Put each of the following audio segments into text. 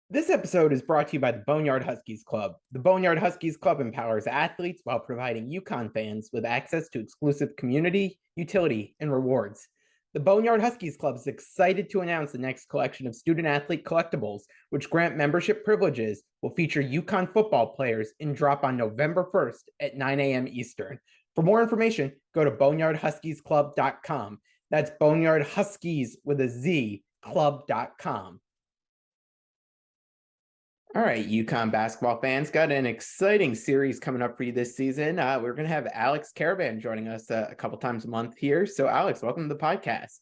This episode is brought to you by the Bone Yard Huskyz Club. The Bone Yard Huskyz Club empowers athletes while providing UConn fans with access to exclusive community, utility, and rewards. The Bone Yard Huskyz Club is excited to announce the next collection of student-athlete collectibles, which grant membership privileges, will feature UConn football players and drop on November 1st at 9 a.m. Eastern. For more information, go to boneyardhuskyzclub.com. That's Boneyard Huskyz with a Z, club.com. All right, UConn basketball fans, got an exciting series coming up for you this season. We're going to have Alex Karaban joining us a couple times a month here. So, Alex, welcome to the podcast.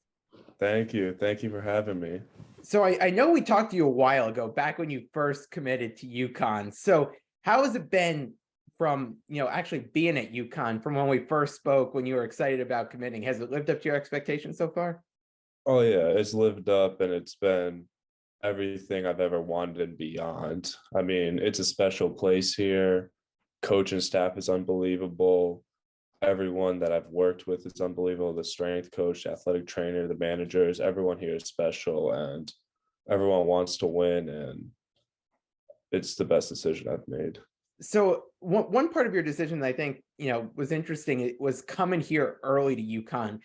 Thank you. Thank you for having me. So, I know we talked to you a while ago, back when you first committed to UConn. So, how has it been from, actually being at UConn from when we first spoke, when you were excited about committing? Has it lived up to your expectations so far? Oh, yeah, it's lived up and it's been everything I've ever wanted and beyond. I mean, it's a special place here. Coach and staff is unbelievable. Everyone that I've worked with is unbelievable. The strength coach, the athletic trainer, the managers, everyone here is special and everyone wants to win. And it's the best decision I've made. So one part of your decision that I think, was interesting, it was coming here early to UConn.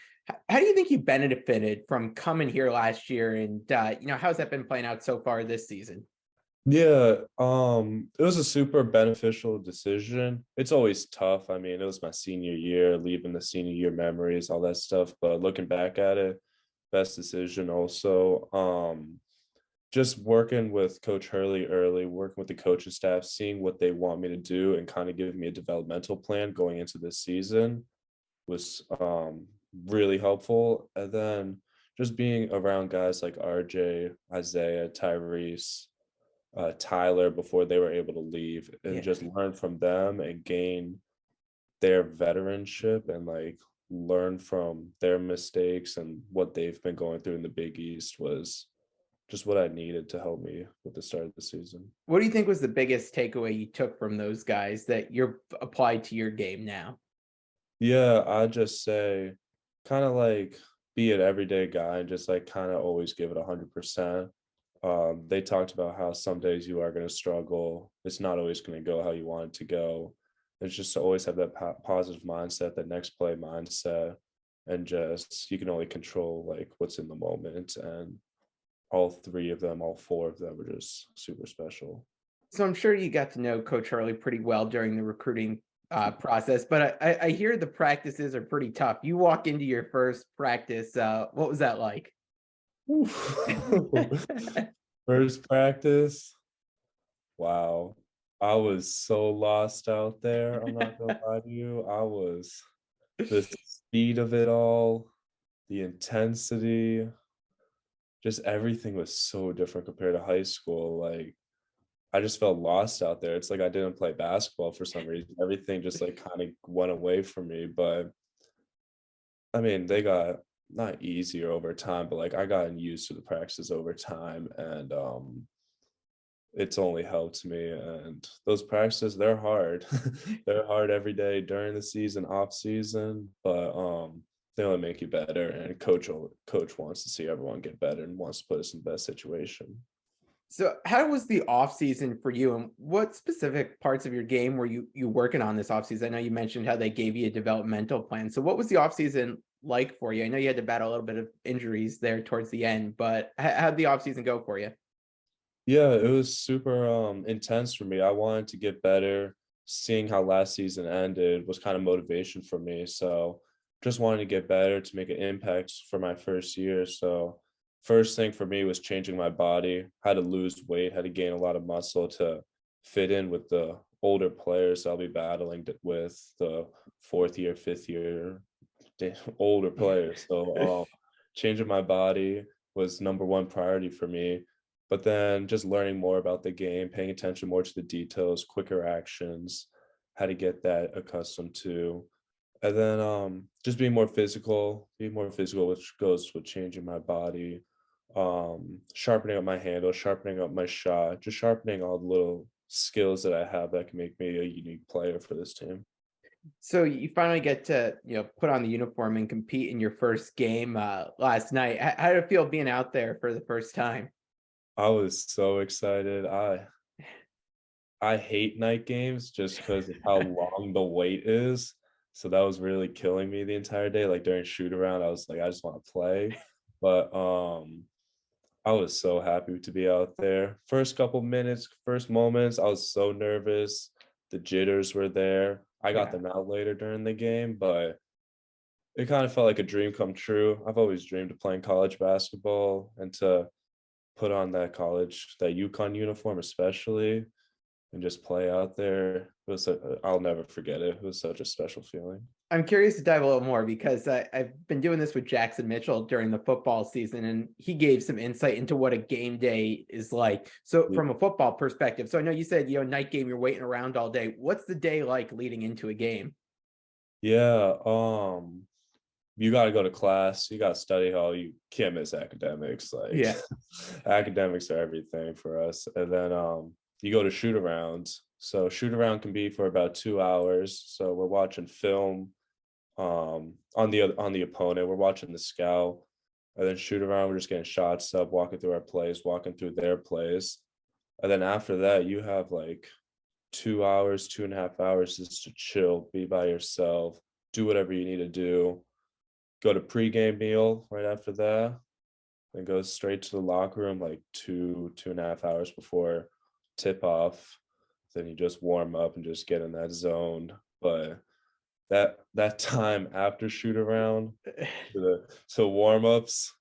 How do you think you benefited from coming here last year? And, how's that been playing out so far this season? Yeah, it was a super beneficial decision. It's always tough. I mean, it was my senior year, leaving the senior year memories, all that stuff. But looking back at it, best decision also. Just working with Coach Hurley early, working with the coaching staff, seeing what they want me to do and kind of giving me a developmental plan going into this season was really helpful. And then just being around guys like RJ, Isaiah, Tyrese, Tyler before they were able to leave and just learn from them and gain their veteranship and like learn from their mistakes and what they've been going through in the Big East was just what I needed to help me with the start of the season. What do you think was the biggest takeaway you took from those guys that you're applied to your game now? Yeah, I just say kind of like be an everyday guy and just like kind of always give it 100%. They talked about how some days you are going to struggle. It's not always going to go how you want it to go. It's just to always have that positive mindset, that next play mindset, and just you can only control like what's in the moment. And all three of them, all four of them were just super special. So I'm sure you got to know Coach Hurley pretty well during the recruiting process, but I hear the practices are pretty tough. You walk into your first practice. What was that like? First practice. Wow. I was so lost out there. I'm not gonna lie to you. I was the speed of it all, the intensity, just everything was so different compared to high school. Like I just felt lost out there. It's like I didn't play basketball for some reason. Everything just like kind of went away from me. But I mean, they got not easier over time, but like I got used to the practices over time and it's only helped me. And those practices, they're hard. They're hard every day during the season, off season, but they only make you better. And coach wants to see everyone get better and wants to put us in the best situation. So how was the off season for you, and what specific parts of your game were you working on this off season? I know you mentioned how they gave you a developmental plan. So what was the off season like for you? I know you had to battle a little bit of injuries there towards the end, but how'd the off season go for you? Yeah, it was super intense for me. I wanted to get better. Seeing how last season ended was kind of motivation for me. So just wanted to get better to make an impact for my first year. So first thing for me was changing my body. Had to lose weight, had to gain a lot of muscle to fit in with the older players I'll be battling with, the fourth year, fifth year older players. So changing my body was number one priority for me. But then just learning more about the game, paying attention more to the details, quicker actions, how to get that accustomed to. And then just being more physical, which goes with changing my body, sharpening up my handle, sharpening up my shot, just sharpening all the little skills that I have that can make me a unique player for this team. So you finally get to, put on the uniform and compete in your first game last night. How did it feel being out there for the first time? I was so excited. I hate night games just because of how long the wait is. So that was really killing me the entire day. Like during shoot around, I was like, I just want to play. But I was so happy to be out there. First couple minutes, first moments, I was so nervous. The jitters were there. I got Yeah. them out later during the game, but it kind of felt like a dream come true. I've always dreamed of playing college basketball and to put on that UConn uniform, especially, and just play out there. I'll never forget it. It was such a special feeling. I'm curious to dive a little more because I've been doing this with Jackson Mitchell during the football season, and he gave some insight into what a game day is like. So, from a football perspective, so I know you said, night game, you're waiting around all day. What's the day like leading into a game? Yeah, you got to go to class, you got to study hall, you can't miss academics. Like Yeah. academics are everything for us. And then you go to shoot arounds. So shoot around can be for about 2 hours. So we're watching film on the opponent, we're watching the scout, and then shoot around, we're just getting shots up, walking through our plays, walking through their plays. And then after that, you have like 2 hours, 2.5 hours just to chill, be by yourself, do whatever you need to do, go to pregame meal right after that, then go straight to the locker room like 2.5 hours before tip off. Then you just warm up and just get in that zone. But that time after shoot around to warm ups,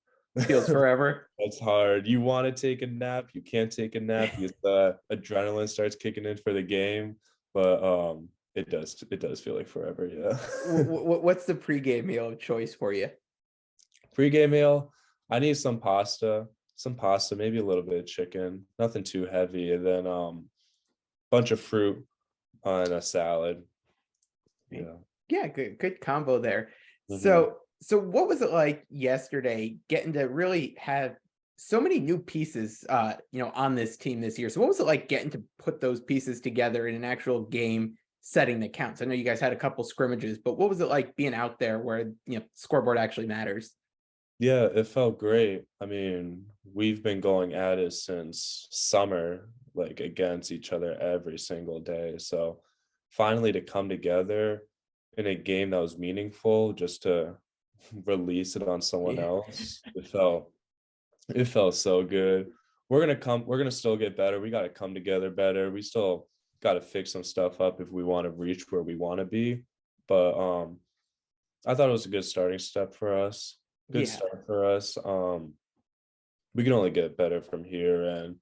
Feels forever. that's hard. You want to take a nap, you can't take a nap because the adrenaline starts kicking in for the game. But it does feel like forever. Yeah. What's the pregame meal of choice for you? Pre-game meal, I need some pasta, maybe a little bit of chicken, nothing too heavy, and then bunch of fruit on a salad. Yeah. Yeah, good combo there. Hmm. So what was it like yesterday getting to really have so many new pieces on this team this year? So what was it like getting to put those pieces together in an actual game setting that counts? I know you guys had a couple scrimmages, but what was it like being out there where scoreboard actually matters? Yeah, it felt great. I mean, we've been going at it since summer, like against each other every single day. So finally to come together in a game that was meaningful just to release it on someone Yeah. else, it felt so good. We're gonna still get better. We gotta come together better. We still gotta fix some stuff up if we want to reach where we want to be. But I thought it was a good starting step for us. Good Yeah. start for us. We can only get better from here, and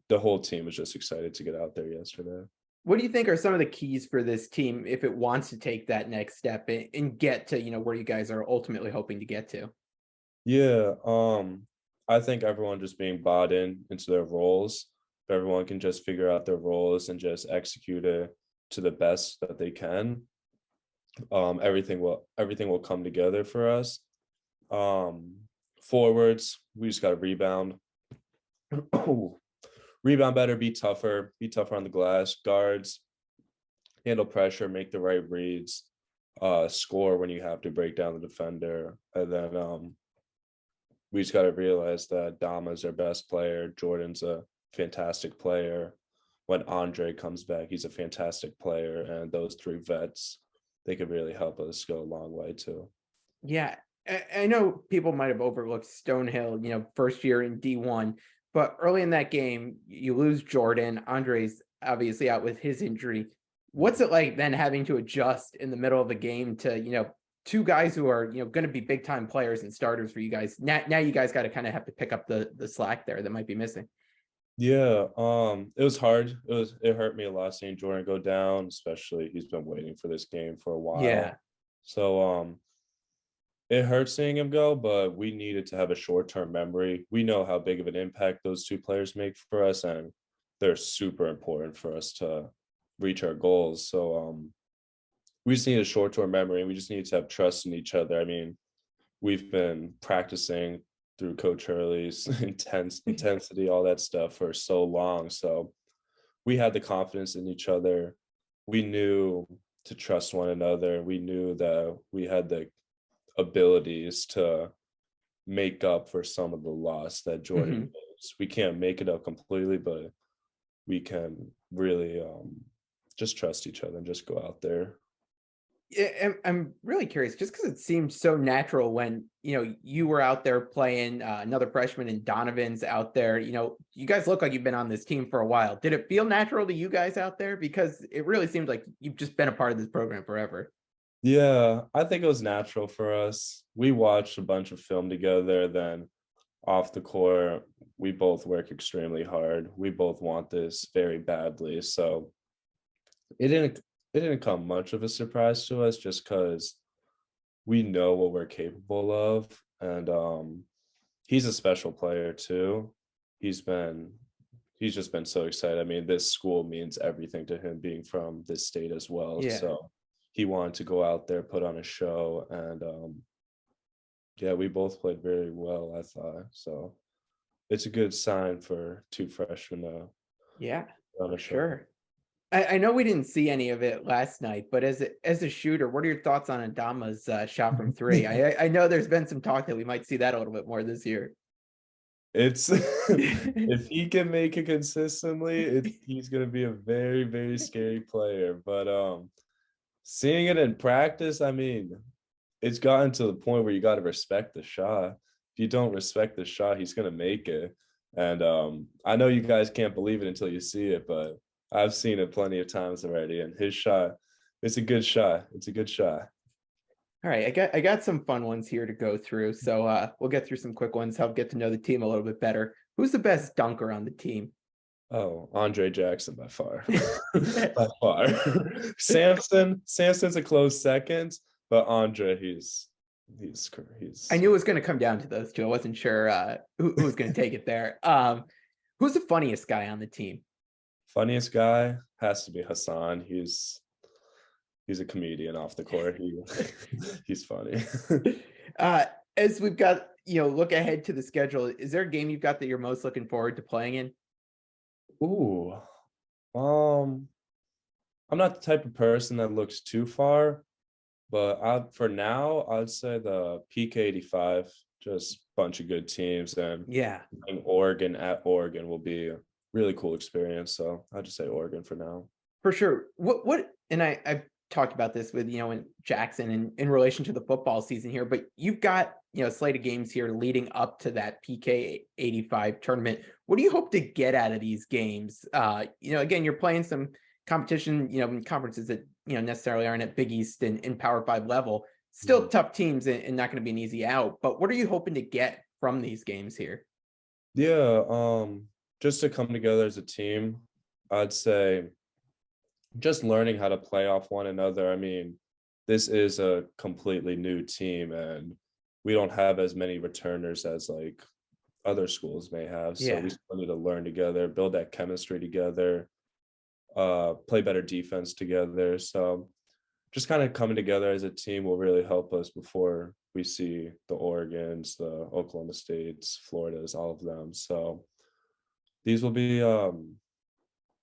the whole team was just excited to get out there yesterday. What do you think are some of the keys for this team if it wants to take that next step and get to, where you guys are ultimately hoping to get to? Yeah, I think everyone just being bought into their roles. If everyone can just figure out their roles and just execute it to the best that they can, everything will come together for us. Um, Forwards, we just got to rebound. Rebound better, be tougher on the glass. Guards, handle pressure, make the right reads, score when you have to, break down the defender. And then we just got to realize that Dama's our best player. Jordan's a fantastic player. When Andre comes back, he's a fantastic player. And those three vets, they could really help us go a long way too. Yeah, I know people might have overlooked Stonehill, first year in D1, but early in that game, you lose Jordan. Andre's obviously out with his injury. What's it like then having to adjust in the middle of the game to, two guys who are, going to be big time players and starters for you guys? Now you guys got to kind of have to pick up the slack there that might be missing. Yeah, it was hard. It hurt me a lot seeing Jordan go down, especially he's been waiting for this game for a Yeah. while. So it hurts seeing him go, but we needed to have a short-term memory. We know how big of an impact those two players make for us, and they're super important for us to reach our goals. So we just need a short-term memory, and we just need to have trust in each other. I mean, we've been practicing through Coach Hurley's intensity, all that stuff for so long. So we had the confidence in each other. We knew to trust one another. We knew that we had the abilities to make up for some of the loss that Jordan Mhm. made. we can't make it up completely, but we can really just trust each other and just go out there. Yeah, I'm really curious, just because it seemed so natural when you were out there playing another freshman and Donovan's out there. You guys look like you've been on this team for a while. Did it feel natural to you guys out there? Because it really seems like you've just been a part of this program forever. Yeah, I think it was natural for us. We watched a bunch of film together, then off the court, we both work extremely hard. We both want this very badly. So it didn't it didn't come much of a surprise to us just because we know what we're capable of. And he's a special player too. He's been he's just been so excited. I mean, this school means everything to him being from this state as well. Yeah. So he wanted to go out there, put on a show, and yeah, we both played very well, I thought. So it's a good sign for two freshmen to Yeah, put on for a show. sure. I know we didn't see any of it last night, but as a shooter, what are your thoughts on Adama's shot from three? I know there's been some talk that we might see that a little bit more this year. It's if he can make it consistently, he's gonna be a very, very scary player. But seeing it in practice, I mean, it's gotten to the point where you got to respect the shot. If you don't respect the shot, he's gonna make it. And I know you guys can't believe it until you see it, but I've seen it plenty of times already. And his shot, it's a good shot. It's a good shot. All right, I got some fun ones here to go through. So we'll get through some quick ones, help get to know the team a little bit better. Who's the best dunker on the team? Oh, Andre Jackson by far. By far. Samson's a close second, but Andre, I he's knew it was going to come down to those two. I wasn't sure who was going to take it there. Who's the funniest guy on the team? funniest guy has to be Hassan. He's a comedian off the court. He's funny. As we've got, look ahead to the schedule, is there a game you've got that you're most looking forward to playing in? Ooh. Um, I'm not the type of person that looks too far, but for now, I'd say the PK85, just bunch of good teams, and Yeah, playing Oregon at Oregon will be a really cool experience. So I'll just say Oregon for now. for sure. And I've talked about this with, in Jackson in relation to the football season here, but you've got, a slate of games here leading up to that PK 85 tournament. What do you hope to get out of these games? Again, you're playing some competition, in conferences that, necessarily aren't at Big East and Power Five level. Still tough teams and not going to be an easy out, but what are you hoping to get from these games here? Yeah, just to come together as a team, I'd say just learning how to play off one another. I mean, this is a completely new team and we don't have as many returners as like other schools may have. So Yeah. we still need to learn together, build that chemistry together, play better defense together. So just kind of coming together as a team will really help us before we see the Oregons, the Oklahoma States, Floridas, all of them. So these will be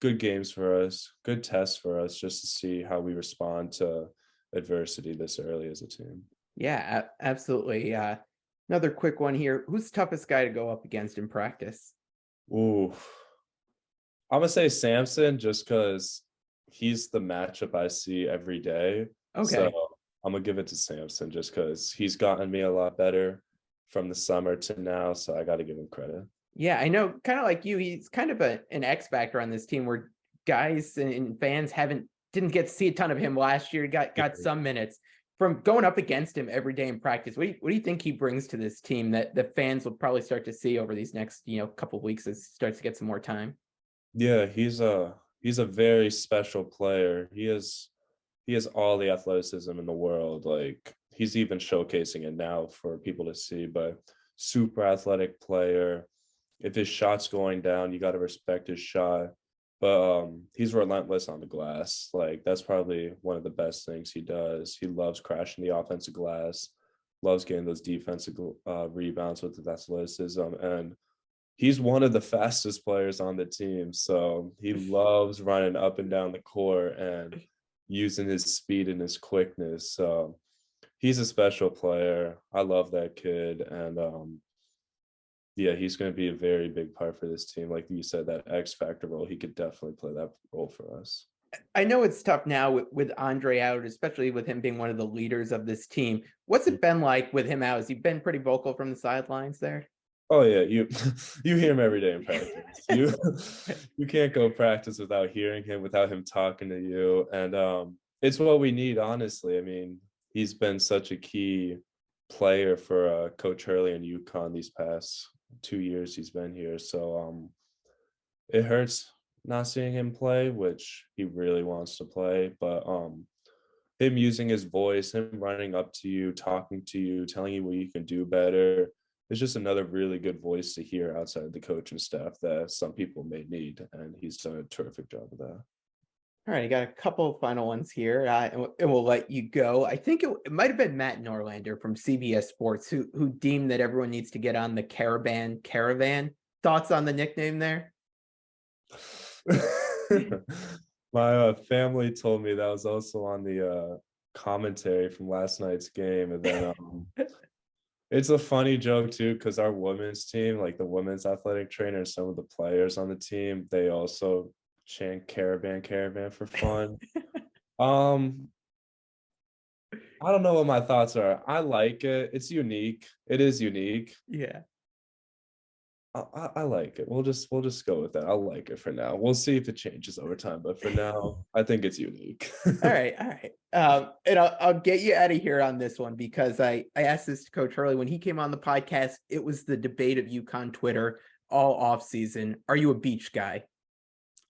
good games for us, good tests for us, just to see how we respond to adversity this early as a team. Yeah, absolutely. Another quick one here. Who's the toughest guy to go up against in practice? Ooh, I'm gonna say Samson just because he's the matchup I see every day. So Okay. I'm gonna give it to Samson just because he's gotten me a lot better from the summer to now. So I got to give him credit. Yeah, I know, kind of like you, he's kind of an X factor on this team where guys and fans didn't get to see a ton of him last year. He got some minutes from going up against him every day in practice. What do you think he brings to this team that the fans will probably start to see over these next, couple of weeks as he starts to get some more time? Yeah, he's a very special player. He has all the athleticism in the world. Like he's even showcasing it now for people to see, but super athletic player. If his shot's going down, you got to respect his shot. But he's relentless on the glass. Like that's probably one of the best things he does. He loves crashing the offensive glass, loves getting those defensive rebounds with his athleticism, and he's one of the fastest players on the team. So he loves running up and down the court and using his speed and his quickness. So he's a special player. I love that kid, and yeah, he's going to be a very big part for this team. Like you said, that X factor role, he could definitely play that role for us. I know it's tough now with Andre out, especially with him being one of the leaders of this team. What's it been like with him out? Has he been pretty vocal from the sidelines there? Oh yeah, you you hear him every day in practice. You can't go practice without hearing him, without him talking to you, and it's what we need, honestly. I mean, he's been such a key player for Coach Hurley and UConn these past 2 years he's been here. So it hurts not seeing him play, which he really wants to play, but him using his voice, him running up to you, talking to you, telling you what you can do better. It's just another really good voice to hear outside the coaching staff that some people may need, and he's done a terrific job of that. All right, I got a couple of final ones here, and we'll let you go. I think it might have been Matt Norlander from CBS Sports who deemed that everyone needs to get on the Karaban caravan. Thoughts on the nickname there? My family told me that was also on the commentary from last night's game, and then it's a funny joke too, because our women's team, like the women's athletic trainer and some of the players on the team, they also chant caravan caravan for fun. I don't know what my thoughts are. I like it. It's unique. It is unique. Yeah. I like it. We'll just go with that. I like it for now. We'll see if it changes over time, but for now, I think it's unique. All right, all right. And I'll get you out of here on this one because I asked this to Coach Hurley when he came on the podcast. It was the debate of UConn Twitter all off season. Are you a beach guy?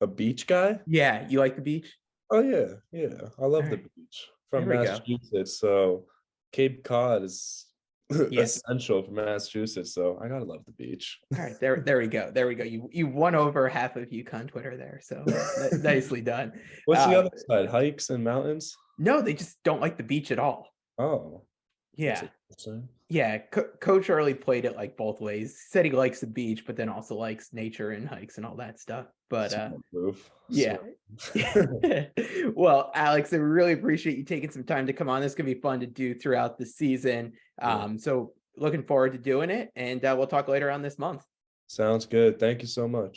A beach guy? Yeah, you like the beach? Oh yeah, yeah. I love the Alright. beach. There From we go. Massachusetts, so Cape Cod is Yeah. essential for Massachusetts. So I gotta love the beach. All right, there we go. There we go. You won over half of UConn Twitter there, so nicely done. What's the other side? Hikes and mountains? No, they just don't like the beach at all. Oh, that's Yeah. interesting. Yeah, Coach Early played it like both ways. Said he likes the beach, but then also likes nature and hikes and all that stuff. But Smart move. yeah. Smart. Well, Alex, I really appreciate you taking some time to come on. This is gonna be fun to do throughout the season. So looking forward to doing it, and we'll talk later on this month. Sounds good. Thank you so much.